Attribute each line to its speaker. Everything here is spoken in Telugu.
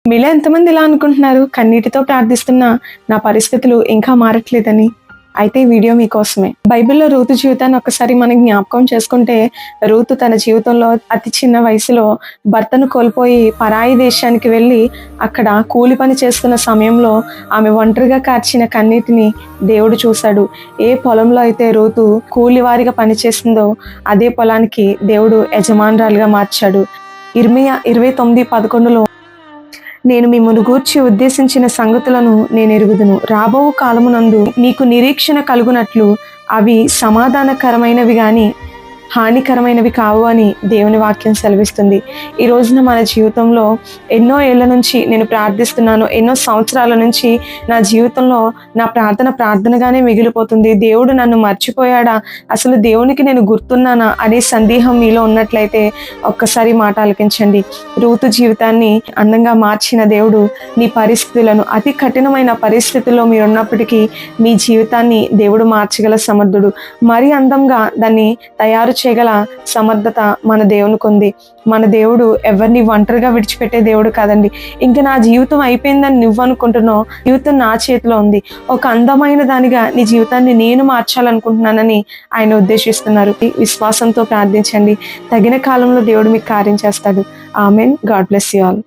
Speaker 1: మీలో ఎంతమంది ఇలా అనుకుంటున్నారు, కన్నీటితో ప్రార్థిస్తున్నా నా పరిస్థితులు ఇంకా మారట్లేదని? అయితే ఈ వీడియో మీకోసమే. బైబిల్‌లో రూతు జీవితాన్ని ఒక్కసారి మనం జ్ఞాపకం చేసుకుంటే, రూతు తన జీవితంలో అతి చిన్న వయసులో భర్తను కోల్పోయి పరాయి దేశానికి వెళ్ళి, అక్కడ కూలి పని చేస్తున్న సమయంలో ఆమె ఒంటరిగా కార్చిన కన్నీటిని దేవుడు చూశాడు. ఏ పొలంలో అయితే రూతు కూలివారిగా పనిచేసిందో, అదే పొలానికి దేవుడు యజమానురాలిగా మార్చాడు. ఇర్మీయా 29:11లో నేను మిమ్మును గూర్చి ఉద్దేశించిన సంగతులను నేనెరుగుదును. రాబోవు కాలమునందు నీకు నిరీక్షణ కలుగునట్లు అవి సమాధానకరమైనవి గాని హానికరమైనవి కావు అని దేవుని వాక్యం సెలవిస్తుంది. ఈ రోజున మన జీవితంలో ఎన్నో ఏళ్ల నుంచి నేను ప్రార్థిస్తున్నాను. ఎన్నో సంవత్సరాల నుంచి నా జీవితంలో నా ప్రార్థనగానే మిగిలిపోతుంది. దేవుడు నన్ను మర్చిపోయాడా? అసలు దేవునికి నేను గుర్తున్నానా అనే సందేహం మీలో ఉన్నట్లయితే ఒక్కసారి మాట ఆలకించండి. రూతు జీవితాన్ని అందంగా మార్చిన దేవుడు నీ పరిస్థితులను, అతి కఠినమైన పరిస్థితుల్లో మీరున్నప్పటికీ మీ జీవితాన్ని దేవుడు మార్చగల సమర్థుడు. మరీ అందంగా దాన్ని తయారు చేయగల సమర్థత మన దేవునికి ఉంది. మన దేవుడు ఎవరిని ఒంటరిగా విడిచిపెట్టే దేవుడు కాదండి. ఇంకా నా జీవితం అయిపోయిందని నువ్వు అనుకుంటున్నావు, జీవితం నా చేతిలో ఉంది. ఒక అందమైన దానిగా నీ జీవితాన్ని నేను మార్చాలనుకుంటున్నానని ఆయన ఉద్దేశిస్తున్నారు. విశ్వాసంతో ప్రార్థించండి. తగిన కాలంలో దేవుడు మీకు కార్యం చేస్తాడు. Amen. God bless you all.